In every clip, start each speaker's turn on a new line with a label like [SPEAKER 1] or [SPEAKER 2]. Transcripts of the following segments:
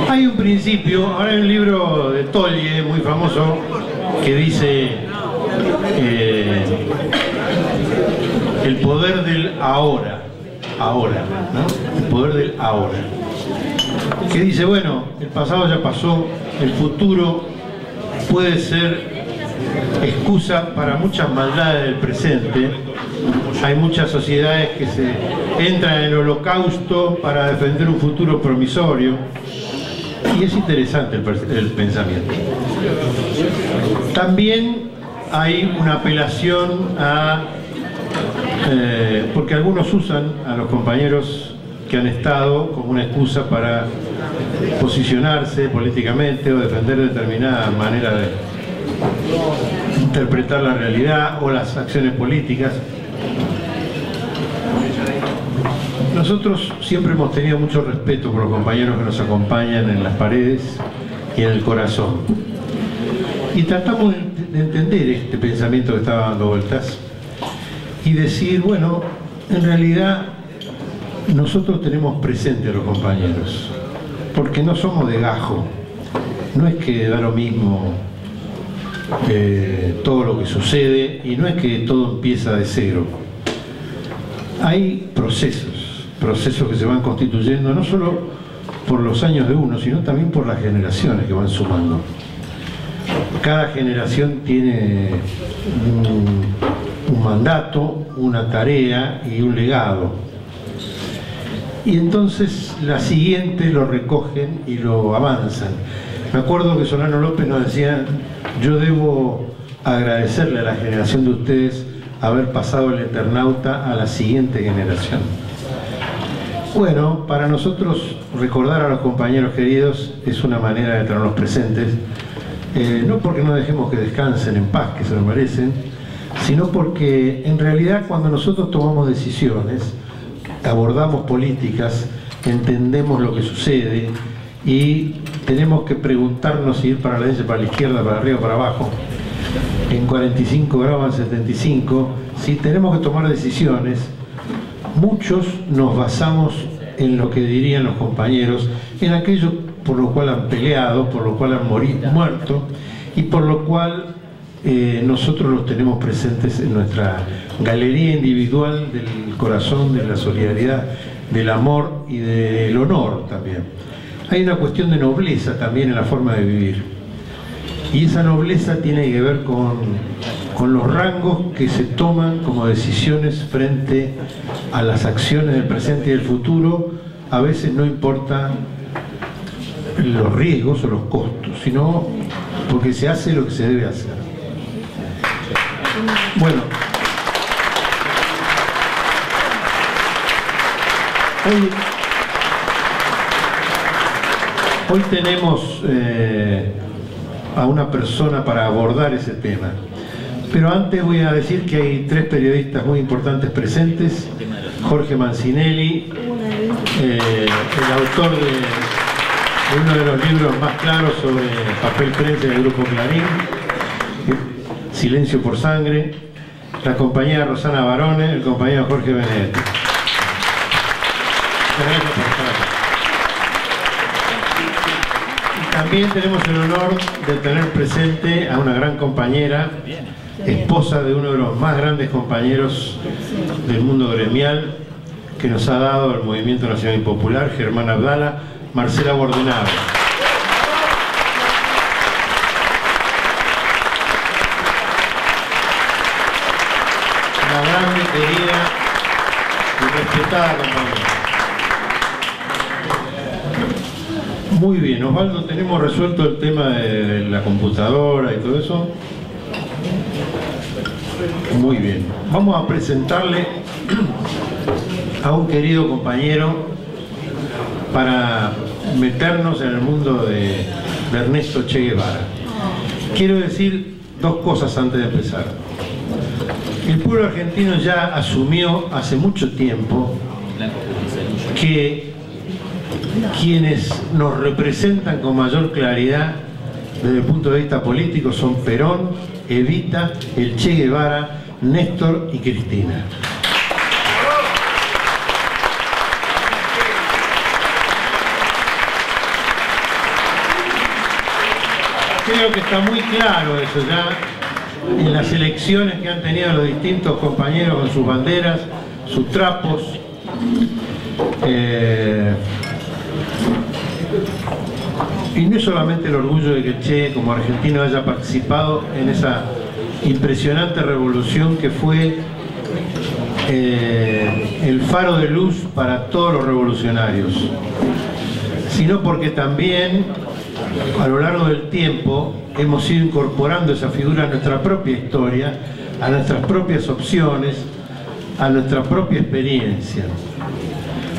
[SPEAKER 1] Hay un principio, ahora hay un libro de Tolye muy famoso que dice el poder del ahora, ¿no? El poder del ahora. Que dice, bueno, el pasado ya pasó, el futuro puede ser excusa para muchas maldades del presente. Hay muchas sociedades que se entran en el holocausto para defender un futuro promisorio. Y es interesante el pensamiento. También hay una apelación a... porque algunos usan a los compañeros que han estado como una excusa para posicionarse políticamente o defender determinada manera de interpretar la realidad o las acciones políticas. Nosotros siempre hemos tenido mucho respeto por los compañeros que nos acompañan en las paredes y en el corazón. Y tratamos de entender este pensamiento que estaba dando vueltas y decir, bueno, en realidad nosotros tenemos presente a los compañeros, porque no somos de gajo. No es que da lo mismo todo lo que sucede y no es que todo empieza de cero. Hay procesos que se van constituyendo no solo por los años de uno, sino también por las generaciones que van sumando. Cada generación tiene un mandato, una tarea y un legado. Y entonces la siguiente lo recogen y lo avanzan. Me acuerdo que Solano López nos decía, yo debo agradecerle a la generación de ustedes haber pasado el Eternauta a la siguiente generación. Bueno, para nosotros recordar a los compañeros queridos es una manera de tenerlos presentes, no porque no dejemos que descansen en paz, que se lo merecen, sino porque en realidad cuando nosotros tomamos decisiones, abordamos políticas, entendemos lo que sucede y tenemos que preguntarnos si ir para la derecha, para la izquierda, para arriba, para abajo, en 45 grados, en 75, si tenemos que tomar decisiones, muchos nos basamos en lo que dirían los compañeros, en aquello por lo cual han peleado, por lo cual han muerto y por lo cual nosotros los tenemos presentes en nuestra galería individual del corazón, de la solidaridad, del amor y del honor también. Hay una cuestión de nobleza también en la forma de vivir. Y esa nobleza tiene que ver con los rangos que se toman como decisiones frente a las acciones del presente y del futuro. A veces no importan los riesgos o los costos, sino porque se hace lo que se debe hacer. Bueno, hoy tenemos a una persona para abordar ese tema. Pero antes voy a decir que hay tres periodistas muy importantes presentes. Jorge Mancinelli, el autor de uno de los libros más claros sobre papel prensa del Grupo Clarín, Silencio por Sangre, la compañera Rosana Barone, el compañero Jorge Benedetti. Y también tenemos el honor de tener presente a una gran compañera, esposa de uno de los más grandes compañeros del mundo gremial que nos ha dado el Movimiento Nacional y Popular, Germán Abdala, Marcela Bordenave. Una grande, querida y respetada compañera. Muy bien, Osvaldo, ¿tenemos resuelto el tema de la computadora y todo eso? Muy bien, vamos a presentarle a un querido compañero para meternos en el mundo de Ernesto Che Guevara. Quiero decir dos cosas antes de empezar. El pueblo argentino ya asumió hace mucho tiempo que quienes nos representan con mayor claridad desde el punto de vista político son Perón, Evita, el Che Guevara, Néstor y Cristina. Creo que está muy claro eso ya en las elecciones que han tenido los distintos compañeros con sus banderas, sus trapos. Y no es solamente el orgullo de que Che como argentino haya participado en esa impresionante revolución que fue el faro de luz para todos los revolucionarios, sino porque también a lo largo del tiempo hemos ido incorporando esa figura a nuestra propia historia, a nuestras propias opciones, a nuestra propia experiencia.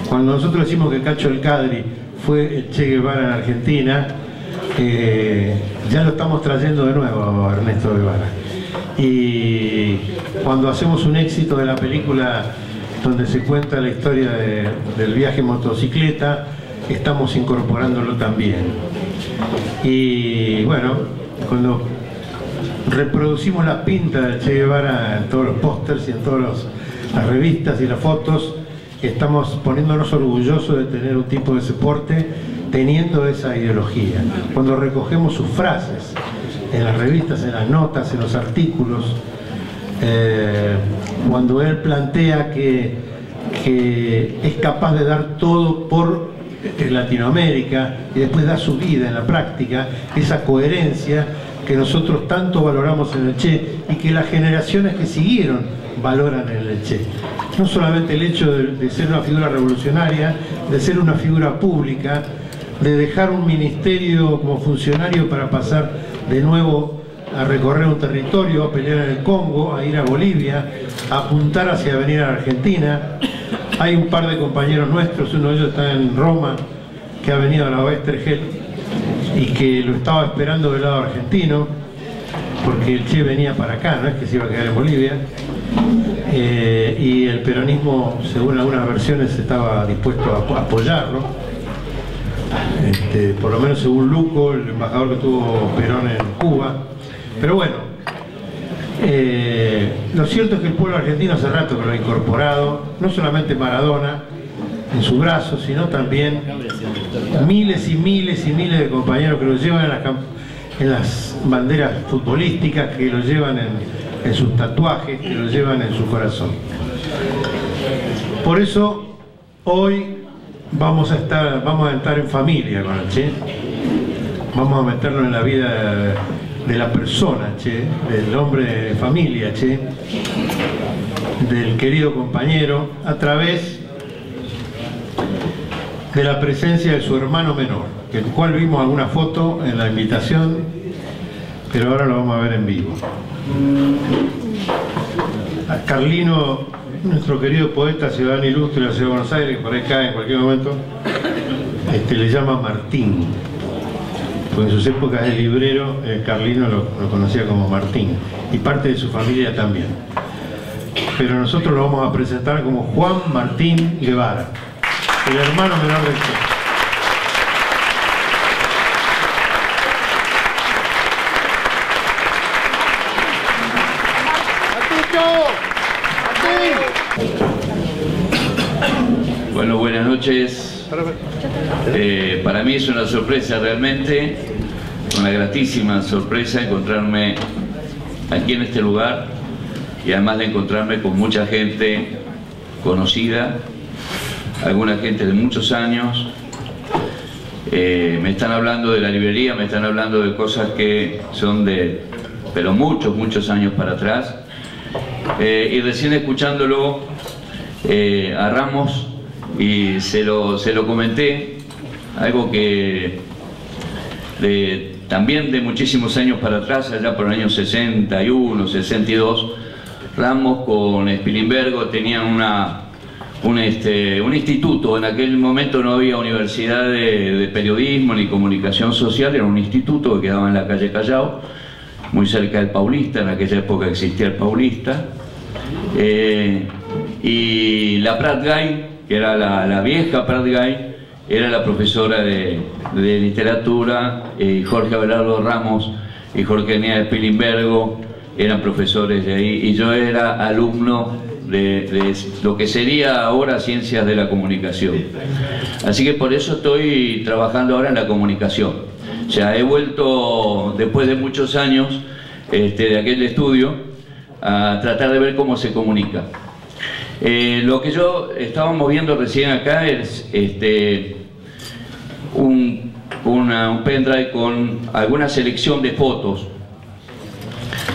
[SPEAKER 1] Cuando nosotros decimos que Cacho El Cadri fue el Che Guevara en Argentina, ya lo estamos trayendo de nuevo a Ernesto Guevara. Y cuando hacemos un éxito de la película donde se cuenta la historia del viaje en motocicleta, estamos incorporándolo también. Y bueno, cuando reproducimos la pinta del Che Guevara en todos los pósters y en todas las revistas y las fotos, estamos poniéndonos orgullosos de tener un tipo de ese porte teniendo esa ideología. Cuando recogemos sus frases en las revistas, en las notas, en los artículos, cuando él plantea que es capaz de dar todo por Latinoamérica y después da su vida en la práctica, esa coherencia que nosotros tanto valoramos en el Che y que las generaciones que siguieron valoran en el Che. No solamente el hecho de ser una figura revolucionaria, de ser una figura pública, de dejar un ministerio como funcionario para pasar de nuevo a recorrer un territorio, a pelear en el Congo, a ir a Bolivia, a apuntar hacia venir a la Argentina. Hay un par de compañeros nuestros, uno de ellos está en Roma, que ha venido a la Westergel y que lo estaba esperando del lado argentino, porque el Che venía para acá, no es que se iba a quedar en Bolivia. Y el peronismo, según algunas versiones, estaba dispuesto a apoyarlo. Por lo menos según Luco, el embajador que tuvo Perón en Cuba. Pero bueno, lo cierto es que el pueblo argentino hace rato que lo ha incorporado, no solamente Maradona en su brazo, sino también miles y miles y miles de compañeros que lo llevan en las banderas futbolísticas, que lo llevan en sus tatuajes, que lo llevan en su corazón. Por eso hoy vamos a estar en familia con el Che, vamos a meternos en la vida de la persona Che, del hombre de familia Che, del querido compañero, a través de la presencia de su hermano menor, el cual vimos alguna foto en la invitación, pero ahora lo vamos a ver en vivo. A Carlino, nuestro querido poeta, ciudadano ilustre de la ciudad de Buenos Aires, que por ahí cae en cualquier momento, le llama Martín, porque en sus épocas de librero, Carlino lo conocía como Martín, y parte de su familia también. Pero nosotros lo vamos a presentar como Juan Martín Guevara, el hermano menor del Che.
[SPEAKER 2] Bueno, buenas noches. Para mí es una sorpresa realmente, una gratísima sorpresa encontrarme aquí en este lugar y además de encontrarme con mucha gente conocida, alguna gente de muchos años. Me están hablando de la librería, me están hablando de cosas que son pero muchos años para atrás. Y recién escuchándolo a Ramos, y se lo comenté, algo que también de muchísimos años para atrás, allá por el año 61, 62, Ramos con Spilimbergo tenían un instituto. En aquel momento no había universidad de periodismo ni comunicación social, era un instituto que quedaba en la calle Callao, muy cerca del Paulista. En aquella época existía el Paulista, y la Prat Gay, que era la vieja Prat Gay, era la profesora de literatura, Jorge Abelardo Ramos y Jorge Eneas Pilimbergo eran profesores de ahí, y yo era alumno de lo que sería ahora Ciencias de la Comunicación. Así que por eso estoy trabajando ahora en la comunicación. O sea, he vuelto después de muchos años de aquel estudio a tratar de ver cómo se comunica. Lo que yo estábamos viendo recién acá es un pendrive con alguna selección de fotos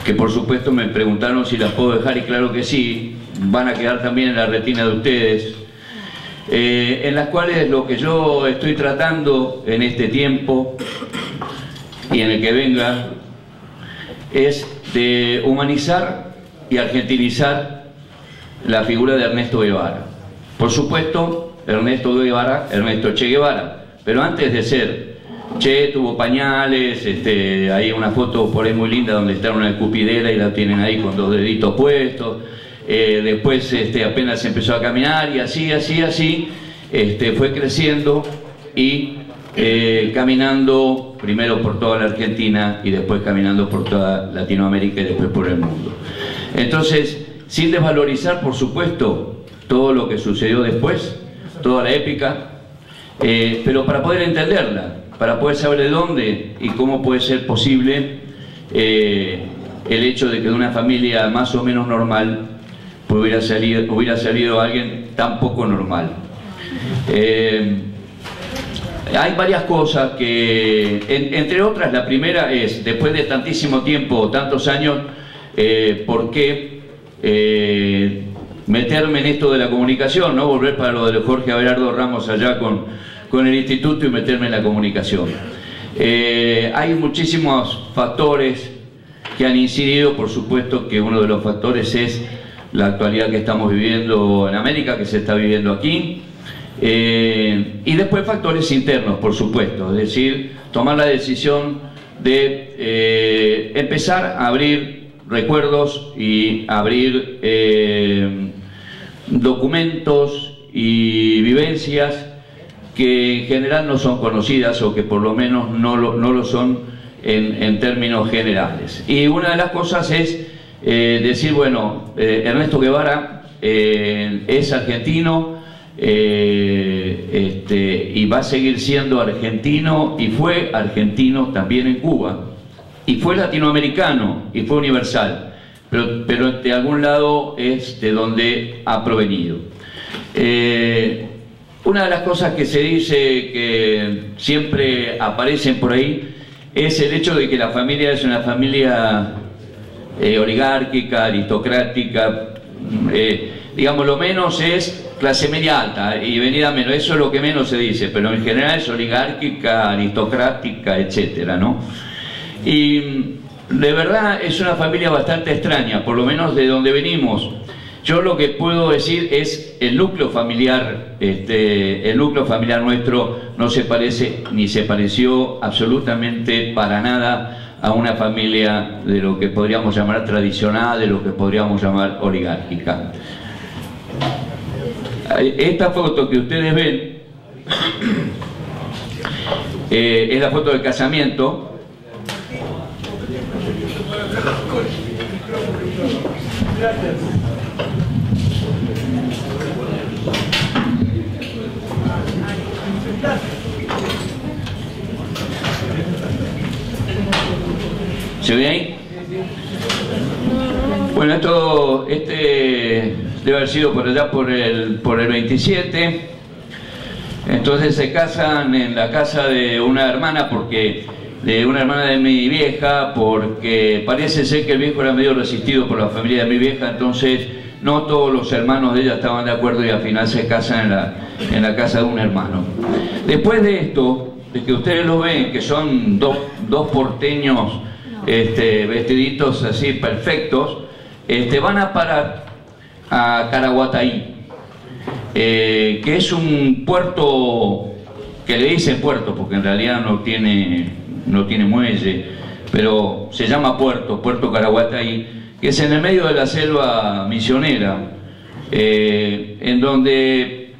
[SPEAKER 2] que por supuesto me preguntaron si las puedo dejar, y claro que sí, van a quedar también en la retina de ustedes, en las cuales lo que yo estoy tratando en este tiempo y en el que venga es de humanizar y argentinizar la figura de Ernesto Guevara. Por supuesto, Ernesto Che Guevara, pero antes de ser Che tuvo pañales, hay una foto por ahí muy linda donde está en una escupidera y la tienen ahí con 2 deditos puestos. Después apenas empezó a caminar, y así fue creciendo y caminando primero por toda la Argentina y después caminando por toda Latinoamérica y después por el mundo. Entonces, sin desvalorizar por supuesto todo lo que sucedió después, toda la épica, pero para poder entenderla, para poder saber de dónde y cómo puede ser posible el hecho de que de una familia más o menos normal hubiera salido alguien tan poco normal. Hay varias cosas que, entre otras, la primera es, después de tantísimo tiempo, tantos años, ¿por qué meterme en esto de la comunicación? ¿No? Volver para lo de Jorge Abelardo Ramos allá con el instituto y meterme en la comunicación. Hay muchísimos factores que han incidido. Por supuesto que uno de los factores es la actualidad que estamos viviendo en América, que se está viviendo aquí, y después factores internos, por supuesto, es decir, tomar la decisión de empezar a abrir recuerdos y abrir documentos y vivencias que en general no son conocidas, o que por lo menos no lo son en términos generales. Y una de las cosas es decir, bueno, Ernesto Guevara es argentino, y va a seguir siendo argentino, y fue argentino también en Cuba, y fue latinoamericano, y fue universal, pero de algún lado es de donde ha provenido. Una de las cosas que se dice, que siempre aparecen por ahí, es el hecho de que la familia es una familia oligárquica, aristocrática, digamos, lo menos es clase media alta y venida menos, eso es lo que menos se dice, pero en general es oligárquica, aristocrática, etcétera, ¿no? Y de verdad es una familia bastante extraña, por lo menos de donde venimos. Yo lo que puedo decir es el núcleo familiar nuestro no se parece ni se pareció absolutamente para nada a una familia de lo que podríamos llamar tradicional, de lo que podríamos llamar oligárquica. Esta foto que ustedes ven es la foto del casamiento. ¿Se ve ahí? Bueno, este debe haber sido por allá por el 27. Entonces se casan en la casa de una hermana, de una hermana de mi vieja, porque parece ser que el viejo era medio resistido por la familia de mi vieja, entonces no todos los hermanos de ella estaban de acuerdo y al final se casan en la casa de un hermano. Después de esto, de que ustedes lo ven, que son dos porteños vestiditos así perfectos, van a parar a Caraguatay, que es un puerto que le dicen puerto porque en realidad no tiene muelle, pero se llama Puerto Caraguatay, que es en el medio de la selva misionera, en donde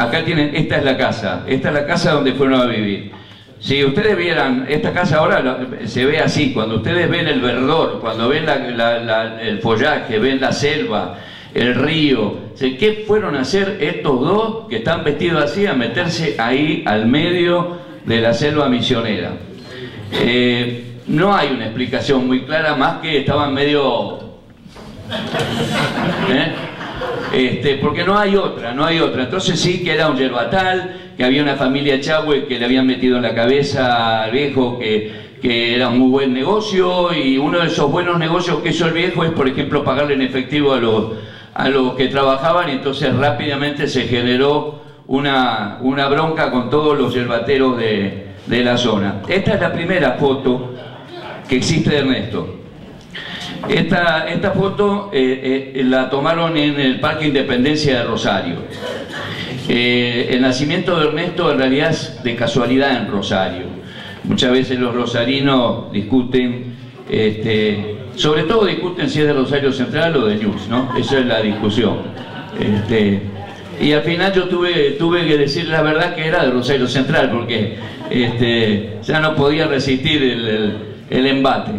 [SPEAKER 2] acá tienen, esta es la casa donde fueron a vivir. Si ustedes vieran, esta casa ahora se ve así, cuando ustedes ven el verdor, cuando ven el follaje, ven la selva, el río, ¿qué fueron a hacer estos dos que están vestidos así a meterse ahí al medio de la selva misionera? No hay una explicación muy clara, más que estaban medio... porque no hay otra. Entonces sí que era un yerbatal, que había una familia chahue que le habían metido en la cabeza al viejo que era un muy buen negocio, y uno de esos buenos negocios que hizo el viejo es, por ejemplo, pagarle en efectivo a los que trabajaban, y entonces rápidamente se generó una bronca con todos los yerbateros de la zona. Esta es la primera foto que existe de Ernesto. Esta foto la tomaron en el Parque Independencia de Rosario. El nacimiento de Ernesto en realidad es de casualidad en Rosario. Muchas veces los rosarinos discuten, sobre todo discuten si es de Rosario Central o de Ñuble, ¿no? Esa es la discusión. Y al final yo tuve que decir la verdad que era de Rosario Central, porque ya no podía resistir el embate.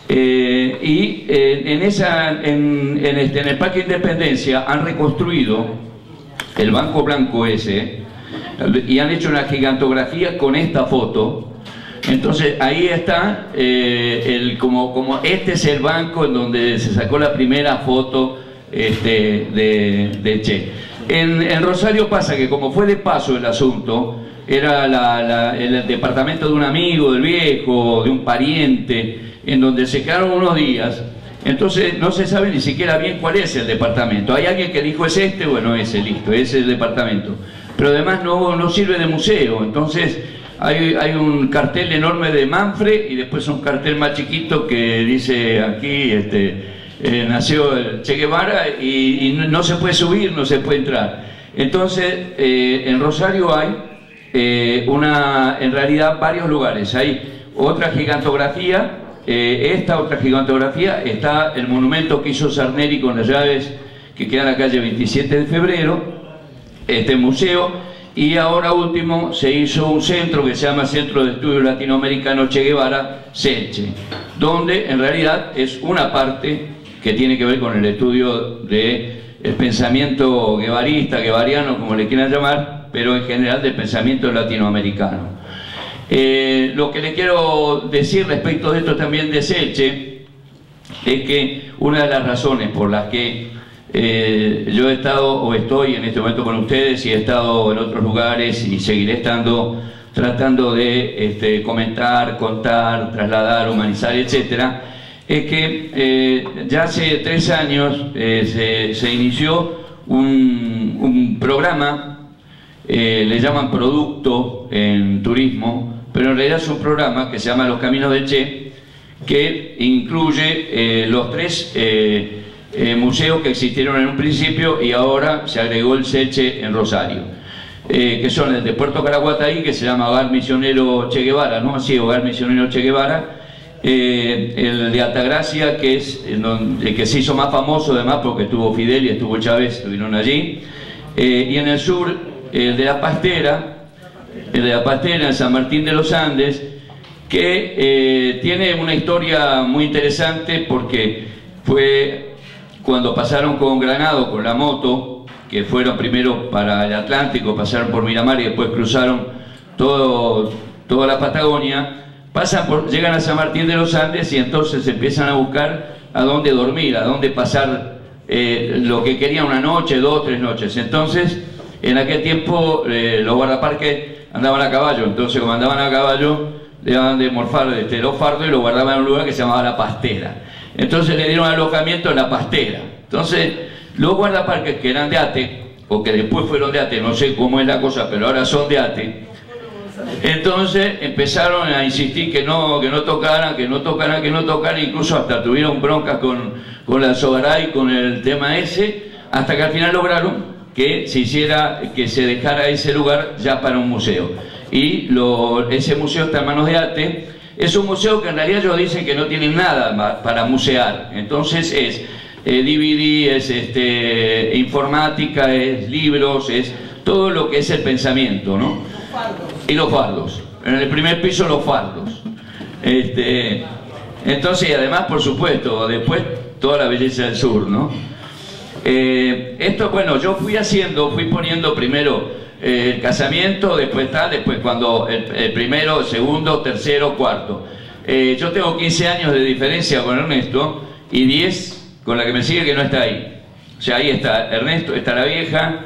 [SPEAKER 2] En el Parque Independencia han reconstruido el Banco Blanco ese, y han hecho una gigantografía con esta foto. Entonces ahí está como este es el banco en donde se sacó la primera foto de Che. En Rosario pasa que, como fue de paso el asunto, era el departamento de un amigo del viejo, de un pariente, en donde se quedaron unos días. Entonces no se sabe ni siquiera bien cuál es el departamento. Hay alguien que dijo es bueno, ese, listo, ese es el departamento. Pero además no sirve de museo. Entonces hay un cartel enorme de Manfred, y después un cartel más chiquito que dice aquí nació el Che Guevara, y no se puede subir, no se puede entrar. Entonces en Rosario hay en realidad varios lugares. Hay otra gigantografía. Esta otra gigantografía está el monumento que hizo Sarneri con las llaves, que queda en la calle 27 de febrero, este museo, y ahora último se hizo un centro que se llama Centro de Estudio Latinoamericano Che Guevara, CELCHE, donde en realidad es una parte que tiene que ver con el estudio del pensamiento guevarista, guevariano, como le quieran llamar, pero en general del pensamiento latinoamericano. Lo que le quiero decir respecto de esto también de CELCHE es que una de las razones por las que yo he estado o estoy en este momento con ustedes, y he estado en otros lugares y seguiré estando tratando de comentar, contar, trasladar, humanizar, etcétera, es que ya hace 3 años se inició un programa, le llaman producto en turismo, pero en realidad es un programa que se llama Los Caminos de Che, que incluye los 3 museos que existieron en un principio, y ahora se agregó el CELCHE en Rosario, que son el de Puerto Caraguatay, que se llama Hogar Misionero Che Guevara, ¿no? Así, Hogar Misionero Che Guevara. El de Altagracia, que es el que se hizo más famoso además porque estuvo Fidel y estuvo Chávez, estuvieron allí. Y en el sur, el de La Pastera, en San Martín de los Andes, que tiene una historia muy interesante, porque fue cuando pasaron con Granado, con la moto, que fueron primero para el Atlántico, pasaron por Miramar y después cruzaron toda la Patagonia, llegan a San Martín de los Andes, y entonces empiezan a buscar a dónde dormir, a dónde pasar lo que querían, una noche, 2 o 3 noches. Entonces, en aquel tiempo los guardaparques andaban a caballo, entonces como andaban a caballo le daban de morfar los fardos y lo guardaban en un lugar que se llamaba La Pastera. Entonces le dieron alojamiento en La Pastera. Entonces los guardaparques, que eran de ATE, o que después fueron de ATE, no sé cómo es la cosa, pero ahora son de ATE, entonces empezaron a insistir que no tocaran, incluso hasta tuvieron broncas con la Sogaray, con el tema ese, hasta que al final lograron que se dejara ese lugar ya para un museo. Y ese museo está en manos de ATE. Es un museo que en realidad ellos dicen que no tienen nada para musear. Entonces es DVD, es informática, es libros, es todo lo que es el pensamiento, ¿no? Y los fardos. En el primer piso los fardos. Entonces, además, por supuesto, después toda la belleza del sur, ¿no? Esto, bueno, yo fui poniendo primero el casamiento, después cuando el primero, segundo, tercero, cuarto. Yo tengo 15 años de diferencia con Ernesto y 10 con la que me sigue, que no está ahí. O sea, ahí está Ernesto, está la vieja,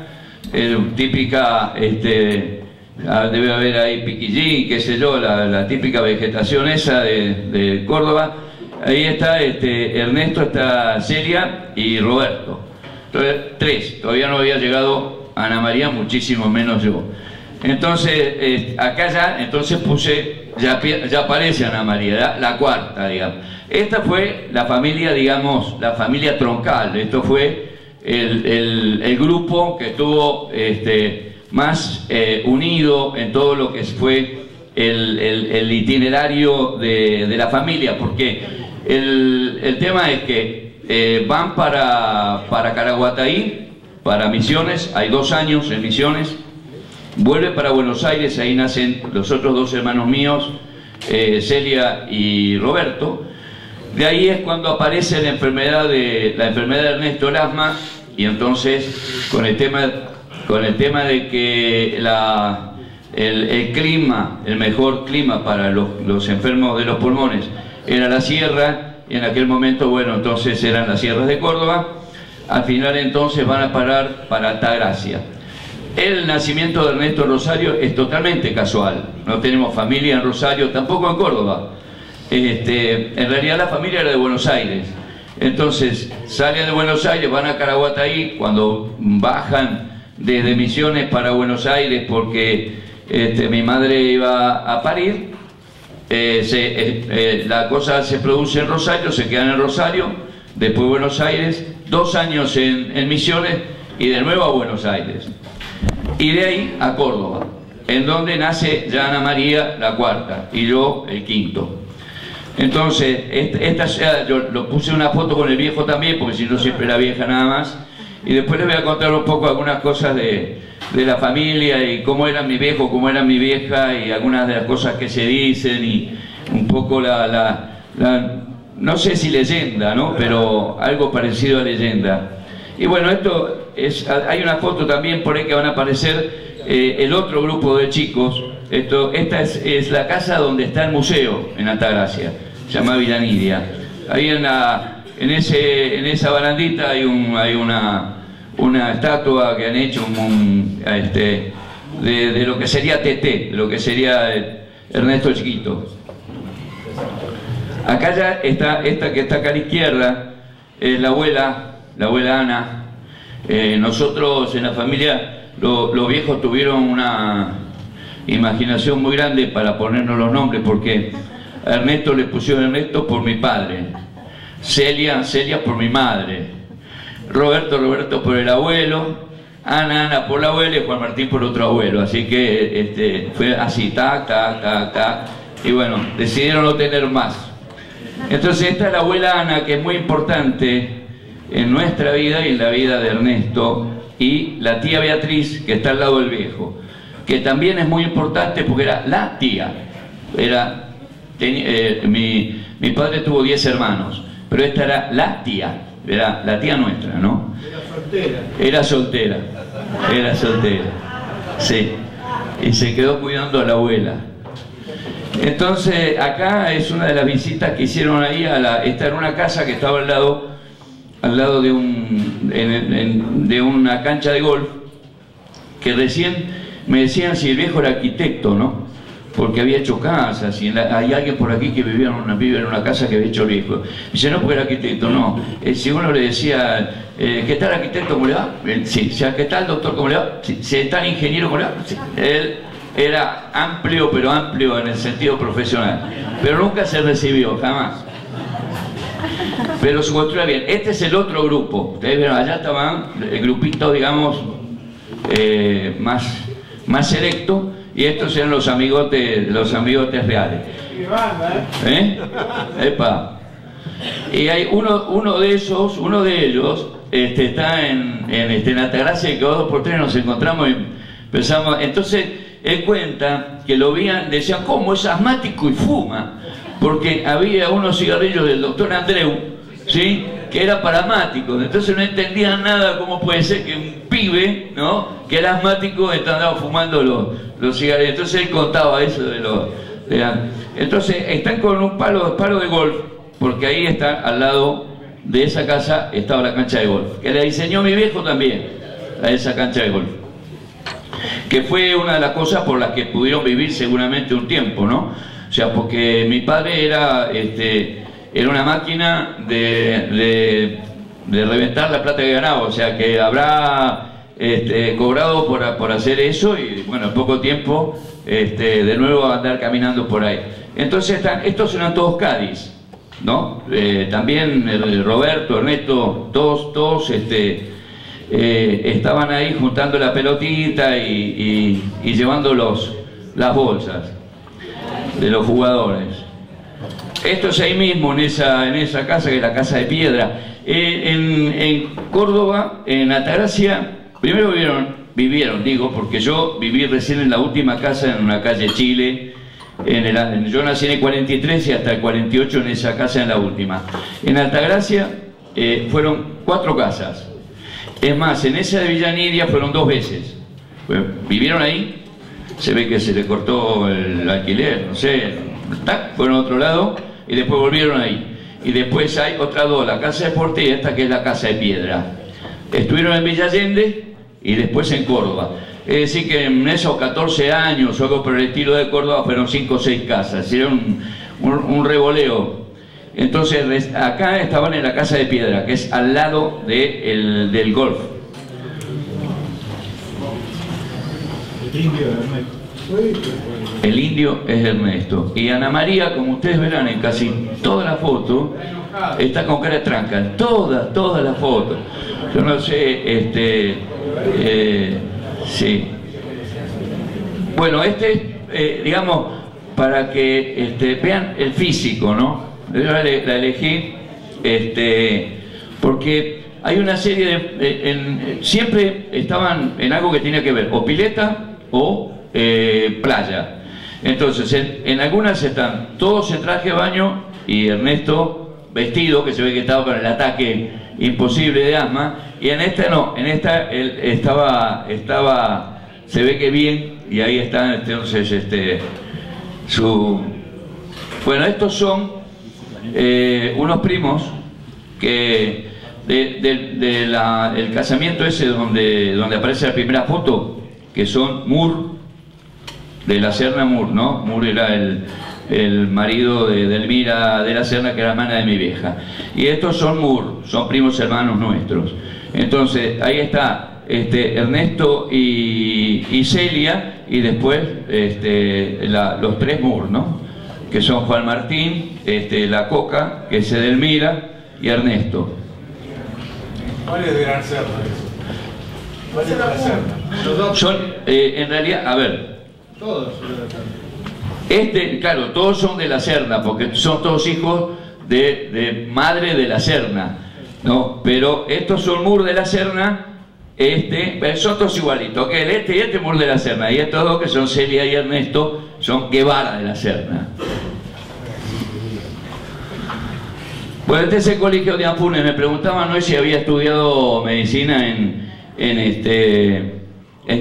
[SPEAKER 2] típica, debe haber ahí piquillín, qué sé yo, la típica vegetación esa de Córdoba. Ahí está Ernesto, está Celia y Roberto. Entonces, 3, todavía no había llegado Ana María, muchísimo menos yo. Entonces, acá ya, entonces puse, ya aparece Ana María, la cuarta, digamos. Esta fue la familia, digamos, la familia troncal. Esto fue el grupo que estuvo más unido en todo lo que fue el itinerario de la familia, porque el tema es que van para Caraguataí, para Misiones, hay 2 años en Misiones, vuelve para Buenos Aires, ahí nacen los otros 2 hermanos míos, Celia y Roberto. De ahí es cuando aparece la enfermedad de Ernesto, el asma, y entonces con el tema de que el clima, el mejor clima para los enfermos de los pulmones era la sierra, y en aquel momento, bueno, entonces eran las sierras de Córdoba. Al final entonces van a parar para Altagracia. El nacimiento de Ernesto Rosario es totalmente casual, no tenemos familia en Rosario, tampoco en Córdoba. En realidad la familia era de Buenos Aires. Entonces salen de Buenos Aires, van a Caraguataí, cuando bajan desde Misiones para Buenos Aires porque mi madre iba a parir, la cosa se produce en Rosario, se quedan en Rosario, después Buenos Aires, 2 años en Misiones y de nuevo a Buenos Aires. Y de ahí a Córdoba, en donde nace ya Ana María, la cuarta, y yo el quinto. Entonces, yo lo puse una foto con el viejo también, porque si no siempre la vieja nada más. Y después les voy a contar un poco algunas cosas de la familia y cómo era mi viejo, cómo era mi vieja, y algunas de las cosas que se dicen, y un poco no sé si leyenda, ¿no? Pero algo parecido a leyenda. Y bueno, hay una foto también por ahí que van a aparecer el otro grupo de chicos. Esta es la casa donde está el museo en Altagracia, se llama Villa Nidia. Ahí en esa barandita hay una estatua que han hecho de lo que sería Teté, de lo que sería Ernesto Chiquito. Acá ya está esta que está acá a la izquierda, es la abuela Ana. Nosotros en la familia, los viejos tuvieron una imaginación muy grande para ponernos los nombres, porque a Ernesto le pusieron Ernesto por mi padre, Celia por mi madre, Roberto por el abuelo, Ana por la abuela y Juan Martín por otro abuelo. Así que fue así, tac, y bueno, decidieron no tener más. Entonces esta es la abuela Ana, que es muy importante en nuestra vida y en la vida de Ernesto, y la tía Beatriz, que está al lado del viejo, que también es muy importante porque era la tía. Mi padre tuvo 10 hermanos, pero esta era la tía nuestra, ¿no? Era soltera, sí, y se quedó cuidando a la abuela. Entonces acá es una de las visitas que hicieron ahí esta era una casa que estaba al lado de una cancha de golf, que recién me decían si el viejo era arquitecto, ¿no? Porque había hecho casas, y hay alguien por aquí que vive en una casa que había hecho el viejo. Dice, no, porque era arquitecto, no. Si uno le decía, ¿qué tal arquitecto, cómo le va? Sí. O sea, ¿qué tal doctor, cómo le va? Sí. ¿Qué tal ingeniero, cómo le va? Sí. Él era amplio, pero amplio en el sentido profesional. Pero nunca se recibió, jamás. Pero se construía bien. Este es el otro grupo. Ustedes vieron, allá estaban el grupito, digamos, más selecto, y estos eran los amigotes reales. Epa. Y hay uno de ellos está en Altagracia, que 2 por 3 nos encontramos Empezamos, entonces él cuenta que lo veían, decían, ¿cómo es asmático y fuma? Porque había unos cigarrillos del doctor Andreu, ¿sí?, que era para asmáticos. Entonces no entendían nada cómo puede ser que un pibe, ¿no?, que era asmático andaba fumando los cigarrillos. Entonces él contaba eso de los... Entonces están con un palo de golf, porque ahí está, al lado de esa casa, estaba la cancha de golf, que la diseñó mi viejo también, a esa cancha de golf, que fue una de las cosas por las que pudieron vivir seguramente un tiempo, ¿no? O sea, porque mi padre era una máquina de reventar la plata que ganaba, o sea, que habrá cobrado por hacer eso, y bueno, en poco tiempo de nuevo andar caminando por ahí. Entonces estos eran todos Cádiz, ¿no? También Roberto, Ernesto, todos estaban ahí juntando la pelotita y llevando las bolsas de los jugadores. Esto es ahí mismo, en esa casa, que es la Casa de Piedra. En Córdoba, en Altagracia, primero vivieron, digo, porque yo viví recién en la última casa, en una calle Chile. Yo nací en el 43 y hasta el 48 en esa casa, en la última. En Altagracia fueron 4 casas. Es más, en esa de Villanidia fueron 2 veces. Vivieron ahí, se ve que se le cortó el alquiler, no sé, fueron a otro lado y después volvieron ahí. Y después hay otras 2, la Casa de Porte y esta que es la Casa de Piedra. Estuvieron en Villa Allende y después en Córdoba. Es decir que en esos 14 años o algo por el estilo de Córdoba fueron 5 o 6 casas, era un revoleo. Entonces acá estaban en la Casa de Piedra, que es al lado del golf. El indio es Ernesto. Y Ana María, como ustedes verán en casi toda la foto, está con cara de tranca, en todas las fotos. Yo no sé, sí. Bueno, digamos, para que vean el físico, ¿no? Yo la elegí, porque hay una serie de... siempre estaban en algo que tenía que ver, o pileta o playa. Entonces, en algunas están todos en traje de baño y Ernesto vestido, que se ve que estaba con el ataque imposible de asma, y en esta no, en esta él estaba, se ve que bien, y ahí está, entonces, bueno, estos son unos primos que el casamiento ese donde aparece la primera foto, que son Mur, de la Serna Mur, ¿no? Mur era el marido de Elmira de la Serna, que era hermana de mi vieja. Y estos son Mur, son primos hermanos nuestros. Entonces, ahí está Ernesto y Celia, y después los 3 Mur, ¿no? Que son Juan Martín, la Coca, que es Edelmira, y Ernesto.
[SPEAKER 3] ¿Cuál es de la Serna eso? ¿Cuál es de la Serna?
[SPEAKER 2] Son, en realidad, a ver.
[SPEAKER 3] Todos son de la Serna.
[SPEAKER 2] Claro, todos son de la Serna, porque son todos hijos de madre de la Serna, ¿no? Pero estos son Mur de la Serna, son todos igualitos, que y Mur de la Serna, y estos 2 que son Celia y Ernesto, son Guevara de la Serna. Bueno, este es el colegio de Anfunes. Me preguntaban hoy si había estudiado medicina en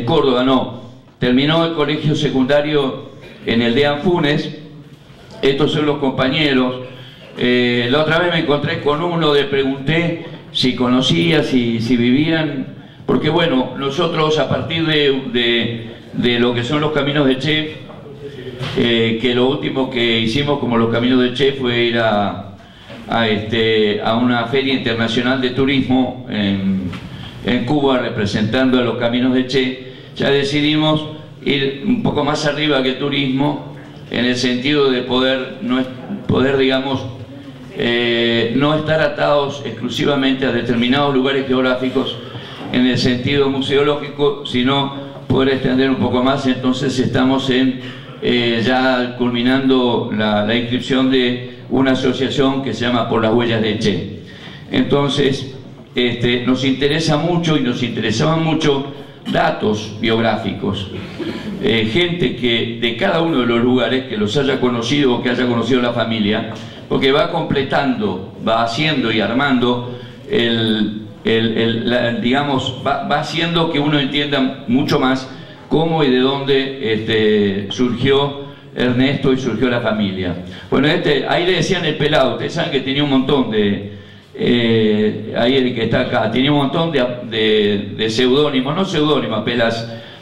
[SPEAKER 2] Córdoba. No, terminó el colegio secundario en el de Anfunes. Estos son los compañeros. La otra vez me encontré con uno, le pregunté si conocía, si vivían, porque bueno, nosotros a partir de lo que son los caminos de Che, que lo último que hicimos como los caminos de Che fue ir a una feria internacional de turismo en Cuba, representando a los caminos de Che. Ya decidimos ir un poco más arriba que turismo, en el sentido de poder digamos, no estar atados exclusivamente a determinados lugares geográficos en el sentido museológico, sino poder extender un poco más. Entonces estamos ya culminando la inscripción de una asociación que se llama Por las Huellas de Che. Entonces nos interesa mucho, y nos interesaba mucho datos biográficos, gente que de cada uno de los lugares que los haya conocido o que haya conocido la familia, porque va completando, va haciendo y armando digamos, va haciendo que uno entienda mucho más cómo y de dónde surgió Ernesto y surgió la familia. Bueno, ahí le decían el pelado. Ustedes saben que tenía un montón de ahí el que está acá, tenía un montón de seudónimos, no seudónimos,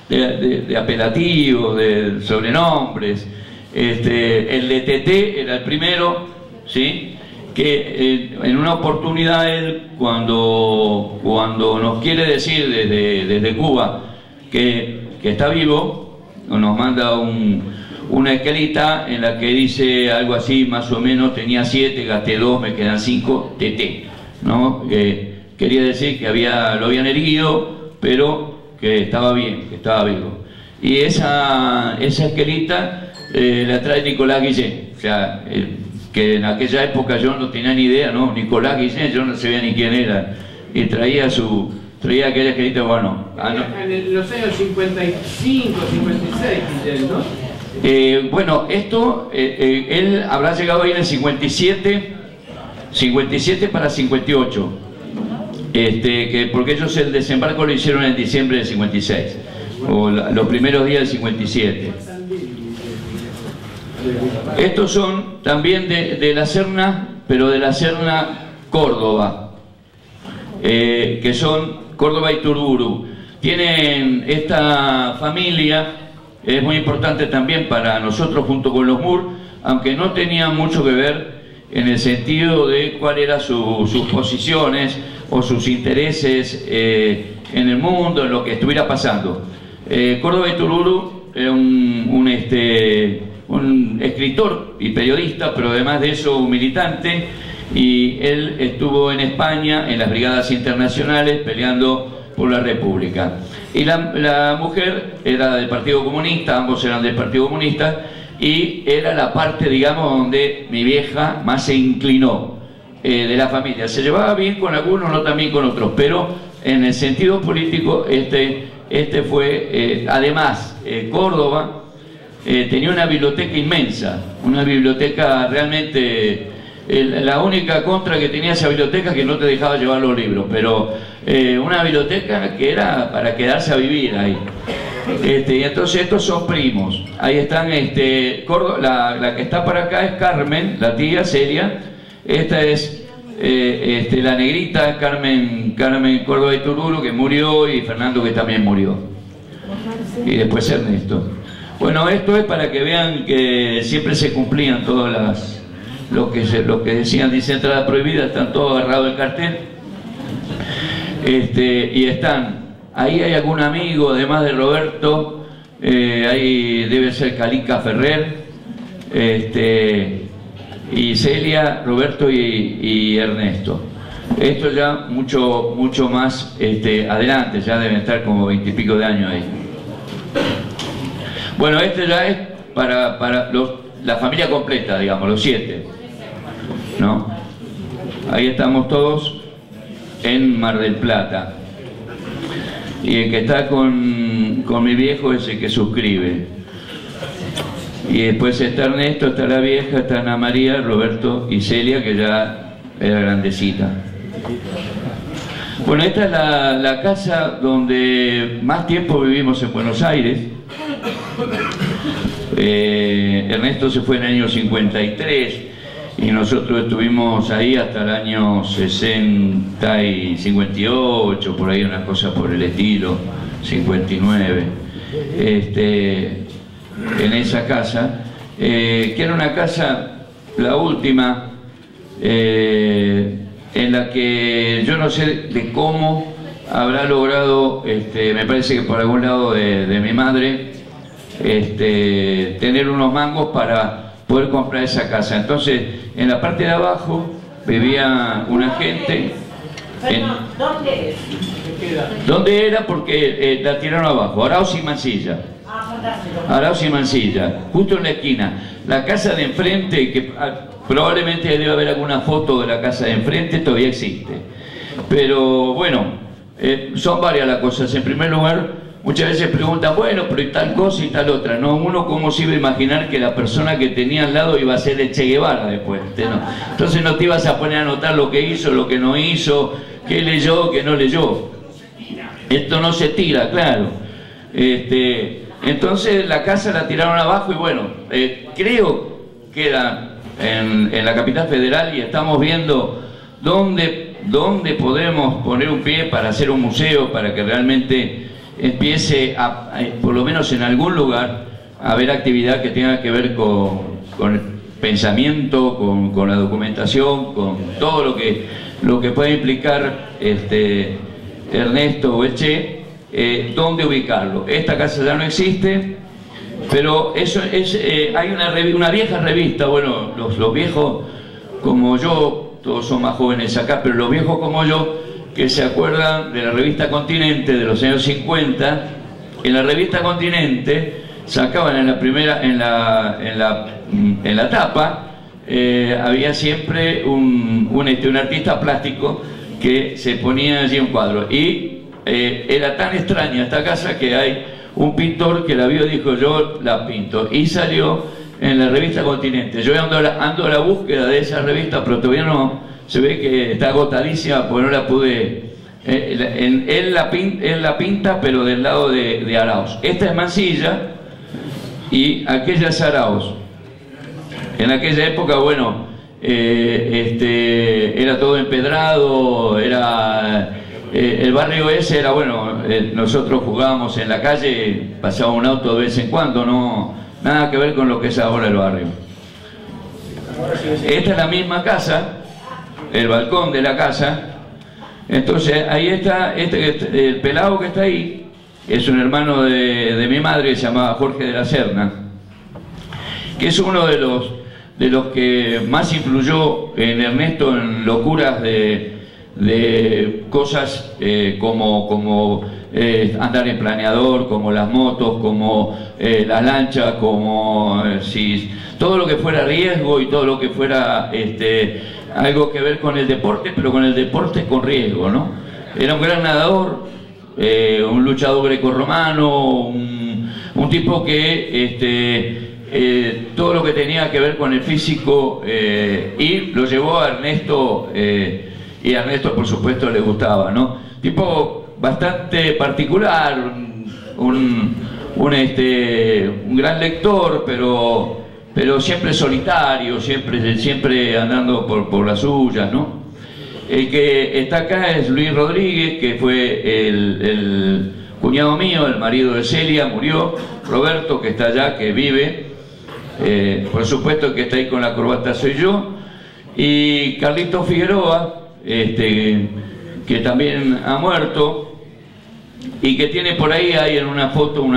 [SPEAKER 2] de apelativos, de sobrenombres. El de Teté era el primero, ¿sí? Que en una oportunidad él, cuando nos quiere decir desde Cuba que está vivo, nos manda una escalita en la que dice algo así, más o menos: tenía 7, gasté 2, me quedan 5, Teté, ¿no? Quería decir que lo habían herido, pero que estaba bien, que estaba vivo. Y esa esquelita la trae Nicolás Guillén, o sea, que en aquella época yo no tenía ni idea, ¿no? Nicolás Guillén, yo no sabía ni quién era, y traía aquella esquelita, bueno.
[SPEAKER 4] En los años 55, 56, Guillén, ¿no?
[SPEAKER 2] Bueno, él habrá llegado ahí en el 57 para 58, porque ellos el desembarco lo hicieron en diciembre del 56, o los primeros días del 57. Estos son también de la Serna, pero de la Serna Córdoba, que son Córdoba y Turburu. Tienen esta familia, es muy importante también para nosotros junto con los Moore, aunque no tenía mucho que ver en el sentido de cuáles eran sus posiciones o sus intereses en el mundo, en lo que estuviera pasando. Córdoba y Turburu era un escritor y periodista, pero además de eso un militante, y él estuvo en España en las brigadas internacionales peleando por la República. Y la mujer era del Partido Comunista, ambos eran del Partido Comunista, y era la parte, digamos, donde mi vieja más se inclinó de la familia. Se llevaba bien con algunos, no tan bien con otros, pero en el sentido político fue, además, Córdoba tenía una biblioteca inmensa, una biblioteca realmente, la única contra que tenía esa biblioteca es que no te dejaba llevar los libros, pero una biblioteca que era para quedarse a vivir ahí. Y entonces estos son primos. Ahí están, Córdoba, la que está para acá es Carmen, la tía Celia. Esta es la negrita, Carmen Córdoba y Turburu, que murió, y Fernando, que también murió. Y después Ernesto. Bueno, esto es para que vean que siempre se cumplían todas lo que decían, dice entrada prohibida, están todos agarrados del cartel. Y ahí hay algún amigo, además de Roberto, ahí debe ser Calica Ferrer, y Celia, Roberto y Ernesto. Esto ya mucho más adelante, ya deben estar como 20 y pico de años ahí. Bueno, ya es para la familia completa, digamos, los 7, ¿no? Ahí estamos todos en Mar del Plata. Y el que está con mi viejo es el que suscribe. Y después está Ernesto, está la vieja, está Ana María, Roberto y Celia, que ya era grandecita. Bueno, esta es la casa donde más tiempo vivimos en Buenos Aires. Ernesto se fue en el año 53 y nosotros estuvimos ahí hasta el año 60 y 58, por ahí una cosa por el estilo, 59, en esa casa, que era una casa, la última, en la que yo no sé de cómo habrá logrado, me parece que por algún lado de mi madre, tener unos mangos para poder comprar esa casa. Entonces, en la parte de abajo vivía una gente.
[SPEAKER 4] ¿Dónde es?
[SPEAKER 2] ¿Dónde era? Porque la tiraron abajo, Arauz y Mansilla. Arauz y Mansilla, justo en la esquina. La casa de enfrente, que probablemente debe haber alguna foto de la casa de enfrente, todavía existe. Pero bueno, son varias las cosas. En primer lugar, muchas veces preguntan, bueno, pero y tal cosa y tal otra. No, uno cómo se iba a imaginar que la persona que tenía al lado iba a ser el Che Guevara después, ¿no? Entonces no te ibas a poner a anotar lo que hizo, lo que no hizo, qué leyó, qué no leyó. Esto no se tira, claro. Entonces la casa la tiraron abajo y bueno, creo que era en la capital federal y estamos viendo dónde podemos poner un pie para hacer un museo, para que realmente empiece por lo menos en algún lugar, a haber actividad que tenga que ver con el pensamiento, con la documentación, con todo lo que puede implicar Ernesto o el Che, dónde ubicarlo. Esta casa ya no existe, pero eso hay una vieja revista, bueno, los viejos como yo, todos son más jóvenes acá, pero los viejos como yo, que se acuerdan de la revista Continente de los años 50, en la revista Continente sacaban en la tapa, había siempre un artista plástico que se ponía allí un cuadro, y era tan extraña esta casa que hay un pintor que la vio y dijo, yo la pinto, y salió en la revista Continente. Yo ando a la búsqueda de esa revista, pero todavía no, se ve que está agotadísima porque no la pude. Él la pinta, pero del lado de Arauz. Esta es Mansilla y aquella es Arauz. En aquella época, bueno, era todo empedrado, el barrio ese era, bueno, nosotros jugábamos en la calle, pasaba un auto de vez en cuando, no, nada que ver con lo que es ahora el barrio. Esta es la misma casa, el balcón de la casa. Entonces ahí está, el pelado que está ahí es un hermano de mi madre que se llamaba Jorge de la Serna, que es uno de los que más influyó en Ernesto en locuras de cosas como andar en planeador, como las motos, como las lanchas, como todo lo que fuera riesgo y todo lo que fuera algo que ver con el deporte, pero con el deporte con riesgo, ¿no? Era un gran nadador, un luchador grecorromano, un tipo que todo lo que tenía que ver con el físico, y lo llevó a Ernesto, y a Ernesto por supuesto le gustaba, ¿no? Tipo bastante particular, un gran lector, pero siempre solitario, siempre andando por las suyas, ¿no? El que está acá es Luis Rodríguez, que fue el cuñado mío, el marido de Celia, murió. Roberto, que está allá, que vive, por supuesto que está ahí con la corbata soy yo, y Carlito Figueroa, que también ha muerto, y que tiene por ahí, hay en una foto,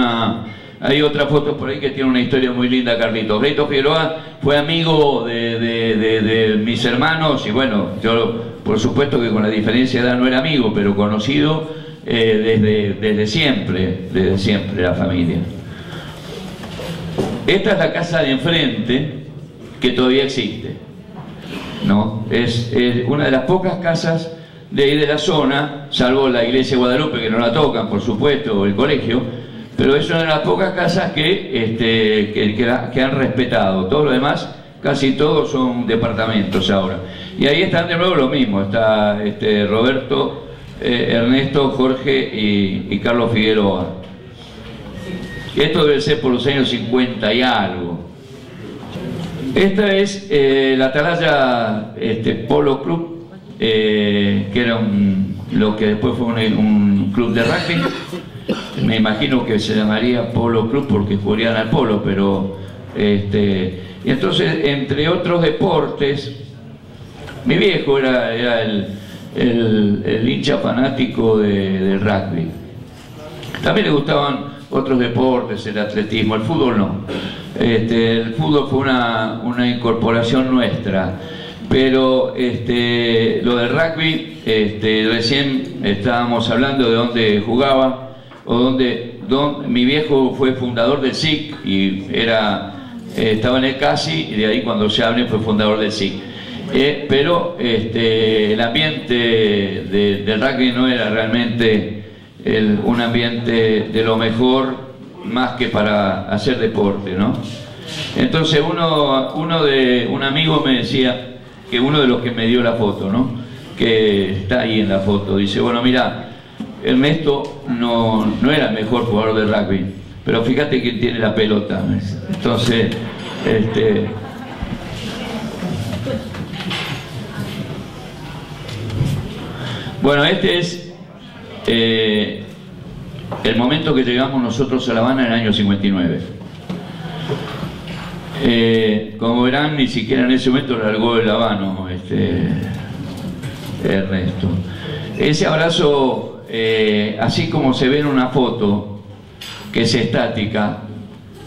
[SPEAKER 2] hay otra foto por ahí que tiene una historia muy linda. Carlito Figueroa fue amigo de mis hermanos, y bueno, yo por supuesto que con la diferencia de edad no era amigo, pero conocido desde siempre la familia. Esta es la casa de enfrente, que todavía existe, ¿no? Es una de las pocas casas de ahí de la zona, salvo la iglesia de Guadalupe, que no la tocan, por supuesto, o el colegio, pero es una de las pocas casas que han respetado. Todo lo demás, casi todos son departamentos ahora. Y ahí están de nuevo lo mismo, está Roberto, Ernesto, Jorge y Carlos Figueroa. Esto debe ser por los años 50 y algo. Esta es la Atalaya Polo Club, que era lo que después fue un club de rugby. Me imagino que se llamaría Polo Club porque jugarían al polo, pero y entonces, entre otros deportes, mi viejo era el hincha fanático del rugby. También le gustaban otros deportes, el atletismo, el fútbol no. El fútbol fue una incorporación nuestra, pero lo del rugby, recién estábamos hablando de dónde jugaba, o dónde mi viejo fue fundador del SIC y estaba en el CASI, y de ahí cuando se abre fue fundador del SIC. Pero el ambiente del rugby no era realmente un ambiente de lo mejor, más que para hacer deporte, ¿no? Entonces un amigo me decía, que uno de los que me dio la foto, ¿no?, que está ahí en la foto, dice, bueno, mira, Ernesto no era el mejor jugador de rugby, pero fíjate quién tiene la pelota. Entonces, bueno, este es el momento que llegamos nosotros a La Habana en el año 59. Como verán, ni siquiera en ese momento largó el habano Ernesto. Ese abrazo, así como se ve en una foto que es estática,